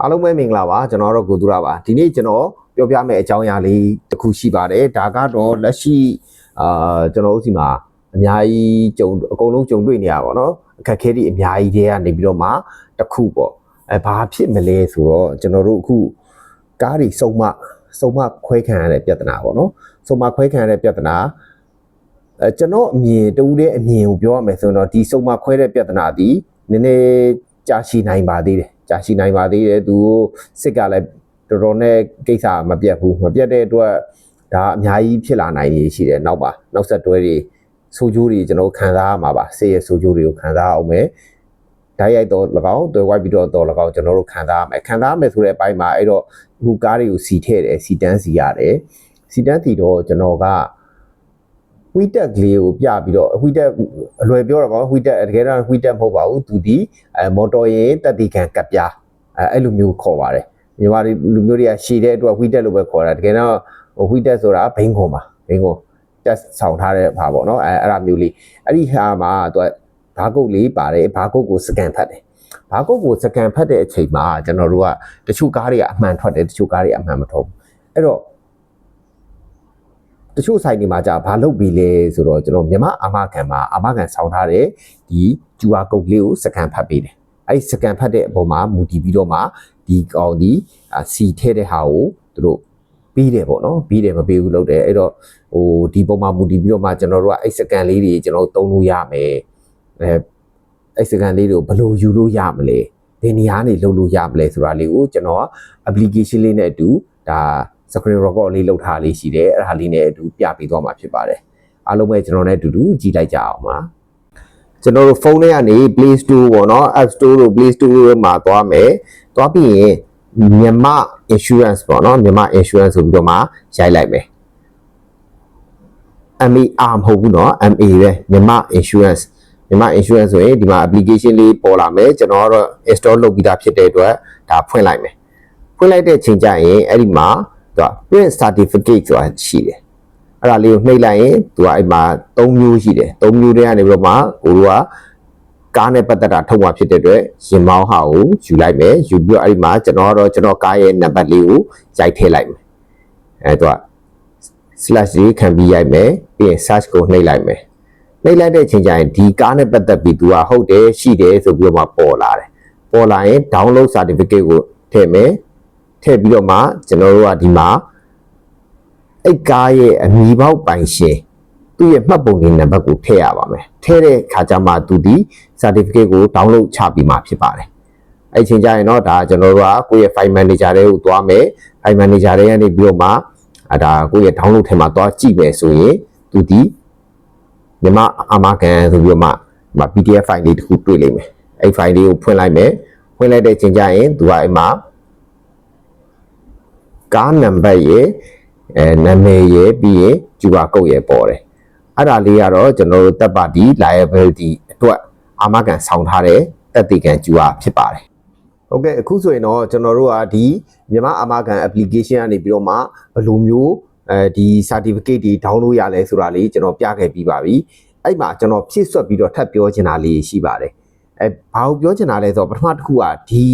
အားလုံးပဲမင်္ဂလာပါကျွန်တော်တို့ကိုသူရပါဒီနေ့ကျွန်တော်ပြောပြမယ့်အကြောင်းအရာလေးတစ်ခုရှိပါတယ်ဒါကတော့လက်ရှိကျွန်တော်တို့စီမှာအများကြီးအကုန်လုံးကြုံတွေ့နေရပါတော့အခက်အခဲတွေအများကြီးတွေကနေပြီးတော့မှတစ်ခုပေါ့ဘာဖြစ်မလဲဆိုတော့ကျွန်တော်တို့အခုကားတွေစုံမခွဲခံရတဲ့ပြဿနာပေါ့နော်စုံမခွဲခံရတဲ့ပြဿနာကျွန်တော်အမြင်တူတဲ့အမြင်ကိုပြောရမယ်ဆိုတော့ဒီစုံမခွဲတဲ့ပြဿနာဒီနည်းနည်းကြာရှည်နိုင်ပါသေးတယ်ကြာရှည်နိုင်ပါသေးတယ်သူစစ်ကလည်းတော်တော်နဲ့ကိစ္စမပြတ်ဘူးမပြတ်တဲ့အတွက်ဒါအများကြီးဖြစ်လာနိုင်ရရှိတယ်နောက်ဆက်တွဲတွေဆိုးကျိုးတွေကျွန်တော်ခံစားရမှာပါဆေးရဆိုးကျိုးတွေကိုခံစားအောင်မယ်ဓာတ်ရိုက်တော့၎င်းတွဲဝိုက်ပြီးတော့၎င်းကျွန်တော်တို့ခံစားရမယ်ဆိုတဲ့အပိုင်းမှာအဲ့တော့ဒီကားတွေကိုစီထည့်တယ်စီတန်းစီရတယ်စီတန်းစီတော့ကျွန်တော်ကဝီတက်ကလေးကိုပြပြီးတော့ဝီတက်အလွယ်ပြောတော့ဝီတက်တကယ်တော့ဝီတက်မဟုတ်ပါဘူးသူဒီမော်တော်ယာဉ်တက်တီခံကပ်ပြားအဲ့လိုမျိုးခေါ်ပါတယ်မြန်မာလူမျိုးတွေကရှည်တဲ့အတွက်ဝီတက်လို့ပဲခေါ်တာတကယ်တော့ဝီတက်ဆိုတာဘိန်းခွန်ပါဘိန်းခွန်တက်ဆောင်ထားတဲ့ဘာပေါ့နော်အဲ့ဒါမျိုးလေးအဲ့ဒီဟာမှာသူဘာကုတ်လေးပါတယ်ဘာကုတ်ကိုစကန်ဖတ်တယ်ဘာကုတ်ကိုစကန်ဖတ်တဲ့အချိန်မှာကျွန်တော်တို့ကတချို့ကားတွေကအမှန်ထွက်တယ်တချို့ကားတွေအမှန်မထွက်ဘူးအဲ့တော့တချို့ဆိုင်တွေမှာじゃဘာလုပ်ပြီးလဲဆိုတော့ကျွန်တော်မြန်မာအာမခံမှာအာမခံဆောင်ထားတဲ့ဒီကျူအာကုတ်လေးကိုစကန်ဖတ်ပေးတယ်အဲ့ဒီစကန်ဖတ်တဲ့အပေါ်မှာမူတည်ပြီးတော့မှဒီကောင်ဒီစီထဲတဲ့ဟာကိုသူတို့ပြီးတယ်ပေါ့နော်ပြီးတယ်မပြီးဘူးလုပ်တယ်အဲ့တော့ဒီပုံမှာမူတည်ပြီးတော့မှကျွန်တော်တို့ကအဲ့စကန်လေးတွေကျွန်တော်သုံးလို့ရမယ်အဲ့စကန်လေးတွေကိုဘယ်လိုယူလို့ရမလဲဘယ်နေရာနေလုပ်လို့ရမလဲဆိုတာလေးကိုကျွန်တော်က application လေးနဲ့အတူဒါ screen record လေးလုပ်ထားလေးရှိတယ်အဲ့ဒါလေးနဲ့အတူပြပေးသွားမှာဖြစ်ပါတယ်အားလုံးပဲကျွန်တော်နဲ့အတူတူကြည့်လိုက်ကြအောင်ပါကျွန်တော်တို့ဖုန်းထဲကနေ Play Store ပေါ့နော် App Store တို့ Play Store တို့မှာသွားမယ်သွားပြီးရင်မြန်မာ insurance ပေါ့နော်မြန်မာ insurance ဆိုပြီးတော့မှရိုက်လိုက်မယ် MA မဟုတ်ဘူးเนาะ MA ပဲမြန်မာ insurance ဆိုရင်ဒီမှာ application လေးပေါ်လာမယ်ကျွန်တော်ကတော့ install လုပ်ပြီးသားဖြစ်တဲ့အတွက်ဒါဖွင့်လိုက်မယ်ဖွင့်လိုက်တဲ့ချိန်ကျရင်အဲ့ဒီမှာသူက print certificate ဆိုတာရှိတယ်အဲ့ဒါလေးကိုနှိပ်လိုက်ရင်သူကအဲ့မှာ3မျိုးရှိတယ်3မျိုးတွေကနေပြီးတော့မှကိုတို့ကကားနဲ့ပတ်သက်တာထုတ်မှာဖြစ်တဲ့အတွက်ရင်မောင်းဟာကိုယူလိုက်မယ်ယူပြီးတော့အဲ့ဒီမှာကျွန်တော်ကားရဲ့နံပါတ်လေးကိုရိုက်ထည့်လိုက်မယ်အဲ့သူက slash လေးခံပြီးရိုက်မယ်ပြီးရင် search ကိုနှိပ်လိုက်မယ်နှိပ်လိုက်တဲ့အချိန်ကျရင်ဒီကားနဲ့ပတ်သက်ပြီးသူကဟုတ်တယ်ရှိတယ်ဆိုပြီးတော့မှပေါ်လာတယ်ပေါ်လာရင် download certificate ကိုထည့်မယ်ထည့်ပြီးတော့မှကျွန်တော်တို့ကဒီမှာအဲ့ကားရဲ့အမည်ပေါက်ပိုင်ရှင်သူ့ရဲ့မှတ်ပုံတင်နံပါတ်ကိုထည့်ရပါမယ်ထည့်တဲ့ခါကျမှသူဒီ certificate ကို download ချပြီးမှဖြစ်ပါတယ်အဲ့ချိန်ကျရင်တော့ဒါကျွန်တော်တို့ကကိုယ့်ရဲ့ file manager တွေကိုသွားမယ် file manager တွေကနေပြီးတော့မှဒါကိုယ့်ရဲ့ download ထဲမှာသွားကြည့်မယ်ဆိုရင်သူဒီမြန်မာအာမခံဆိုပြီးတော့မှ PDF file လေးတစ်ခုတွေ့လိမ့်မယ်အဲ့ file လေးကိုဖွင့်လိုက်မယ်ဖွင့်လိုက်တဲ့ချိန်ကျရင်သူကအဲ့မှာကားနံပါတ်ရဲ့နာမည်ရဲ့ပြီးရင်ကျူပါကုတ်ရဲ့ပေါ်တယ်အဲ့ဒါလေးကတော့ကျွန်တော်တို့တပ်ပါတီ liability အတွက်အာမခံဆောင်ထားတဲ့တပ်တိကန်ကျူပါဖြစ်ပါတယ်ဟုတ်ကဲ့အခုဆိုရင်တော့ကျွန်တော်တို့ကဒီမြန်မာအာမခံ application ကနေပြီးတော့မှဘယ်လိုမျိုးဒီ certificate တွေ download ရလဲဆိုတာလေးကျွန်တော်ပြခဲ့ပြီးပါပြီအဲ့မှာကျွန်တော်ဖြည့်ဆွတ်ပြီးတော့ထပ်ပြောချင်တာလေးရှိပါတယ်ဘာကိုပြောချင်တာလဲဆိုတော့ပထမတစ်ခုကဒီ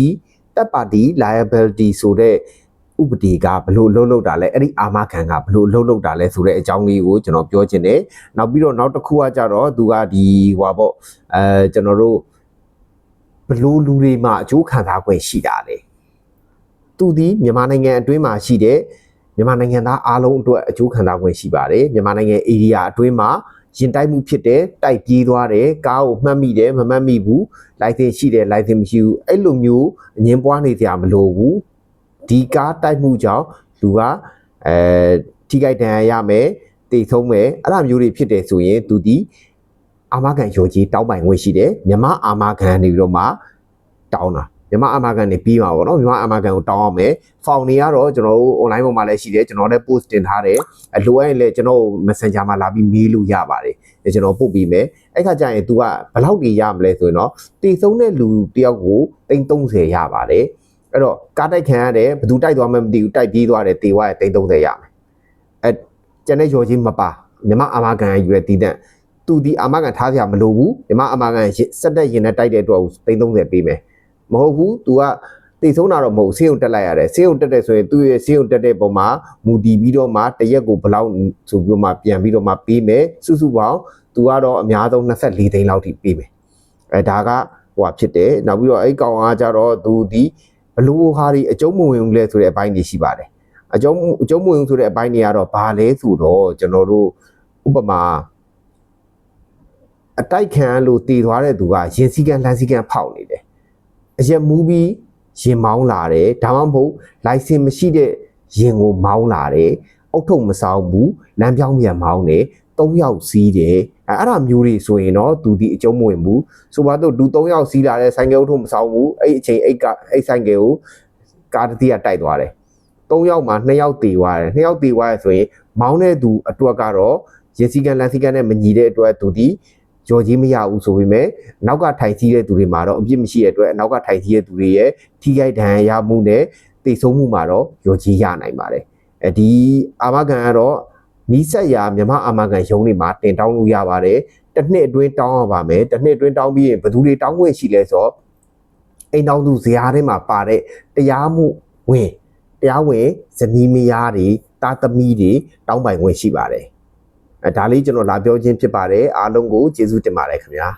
တပ်ပါတီ liability ဆိုတဲ့ဥပဒေကဘလို့လှုပ်လှုပ်တာလဲအဲ့ဒီအာမခံကဘလို့လှုပ်လှုပ်တာလဲဆိုတဲ့အကြောင်းလေးကိုကျွန်တော်ပြောချင်တယ်နောက်ပြီးတော့နောက်တစ်ခုကကြတော့သူကဒီဟွာပေါ့ကျွန်တော်တို့ဘလို့လူတွေမှာအကျိုးခံစား권ရှိတာလေသူဒီမြန်မာနိုင်ငံအတွင်းမှာရှိတဲ့မြန်မာနိုင်ငံသားအားလုံးအတွက်အကျိုးခံစား권ရှိပါတယ်မြန်မာနိုင်ငံ area အတွင်းမှာရင်တိုက်မှုဖြစ်တယ်တိုက်ပြေးသွားတယ်ကားကိုမှတ်မိတယ်မမှတ်မိဘူး license ရှိတယ် license မရှိဘူးအဲ့လိုမျိုးအငင်းပွားနေကြမလို့ဘူးဒီကားတိုက်မှုကြောင့်လူကထိခိုက်ဒဏ်ရာရမယ်တိတ်ဆုံးမယ်အဲ့လိုမျိုးတွေဖြစ်တယ်ဆိုရင်သူဒီအာမခံရောကြီးတောင်းပိုင်ခွင့်ရှိတယ်မြန်မာအာမခံနေပြီးတော့မှတောင်းတာမြန်မာအာမခံနေပြီးမှာပေါ့နော်မြန်မာအာမခံကိုတောင်းအောင်မယ်ဖောင်တွေကတော့ကျွန်တော်တို့ online ပေါ်မှာလည်းရှိတယ်ကျွန်တော်လည်း post တင်ထားတယ်လိုအပ်ရင်လည်းကျွန်တော် messenger မှာလာပြီးမေးလို့ရပါတယ်ကျွန်တော်ပို့ပြီးမယ်အဲ့ခါကျရင် तू ကဘယ်လောက်ကြီးရမလဲဆိုရင်တော့တိတ်ဆုံးတဲ့လူတယောက်ကို330ရပါတယ်အဲ့တော့ကားတိုက်ခံရတယ်ဘယ်သူတိုက်သွားမှမသိဘူးတိုက်ပြေးသွားတယ်တေဝါရဲ့330ရမယ်ကျန်တဲ့ရောချင်းမပါမြန်မာအာမခံရွယ်တည်တဲ့သူဒီအာမခံထားစရာမလိုဘူးမြန်မာအာမခံစက်တက်ရင်နဲ့တိုက်တဲ့အတွက်330ပေးမယ်မဟုတ်ဘူး तू က တိတ်ဆုံးတာတော့မဟုတ်ဆေးရုံတက်လိုက်ရတယ်ဆေးရုံတက်တဲ့ဆိုရင်သူ့ရဲ့ဆေးရုံတက်တဲ့ပုံမှာမူတည်ပြီးတော့မှတရက်ကိုဘယ်လောက်ဆိုပြီးတော့မှပြန်ပြီးတော့မှပေးမယ်စုစုပေါင်းသူကတော့အများဆုံး24သိန်းလောက်ထိပေးမယ်ဒါကဟိုဖြစ်တယ်နောက်ပြီးတော့အဲ့ကောင်အားကြတော့သူဒီဘလို့ဟာဒီအကျုံးမဝင်ဘူးလဲဆိုတဲ့အပိုင်းတွေရှိပါတယ်အကျုံးမဝင်ဆိုတဲ့အပိုင်းတွေကတော့ဘာလဲဆိုတော့ကျွန်တော်တို့ဥပမာအတိုက်ခံလို့တည်သွားတဲ့သူကရင်စည်းကမ်းလမ်းစည်းကမ်းဖောက်နေတယ်အရက်မူပြီးရင်မောင်းလာတယ်ဒါမှမဟုတ် license မရှိတဲ့ရင်ကိုမောင်းလာတယ်အုတ်ထုံမဆောင်ဘူးလမ်းပြောင်းပြန်မောင်းတယ်3ယောက်စီးတယ်အဲ့ဒါမျိုးတွေဆိုရင်တော့သူဒီအကျုံးမဝင်ဘူးဆိုပါတော့လူ3ယောက်စီးလာတဲ့ဆိုင်ကယ်အုတ်ထုံမဆောင်ဘူးအဲ့အချိန်အဲ့ဆိုင်ကယ်ကိုကားတစ်စီးကတိုက်သွားတယ်3ယောက်မှာ2ယောက်တေသွားတယ်2ယောက်တေသွားရဆိုရင်မောင်းတဲ့သူအတွက်ကတော့ရင်စည်းကမ်းလမ်းစည်းကမ်းနဲ့မညီတဲ့အတွက်သူဒီကြော်ကြီးမရဘူးဆိုပေမဲ့နောက်ကထိုင်စီးတဲ့သူတွေမှာတော့အပြစ်မရှိတဲ့အတွက်နောက်ကထိုင်စီးတဲ့သူတွေရဲ့ထိခိုက်ဒဏ်ရာရမှုနဲ့တိတ်ဆုံးမှုမှာတော့ကြော်ကြီးရနိုင်ပါတယ်ဒီအာမခံကတော့နီးစက်ရာမြမအာမခံရုံးတွေမှာတင်တောင်းလို့ရပါတယ်တစ်နှစ်အတွင်းတောင်းရပါမယ်တစ်နှစ်အတွင်းတောင်းပြီးရင်ဘယ်သူတွေတောင်းခွင့်ရှိလဲဆိုတော့အိမ်တောင်းသူဇရာထဲမှာပါတဲ့တရားဝင်ဇနီးမယားတွေတာသမီတွေတောင်းပိုင်ခွင့်ရှိပါတယ်ဒါလေးကျွန်တော်လာပြောခြင်းဖြစ်ပါတယ်အားလုံးကိုကျေးဇူးတင်ပါတယ်ခင်ဗျာ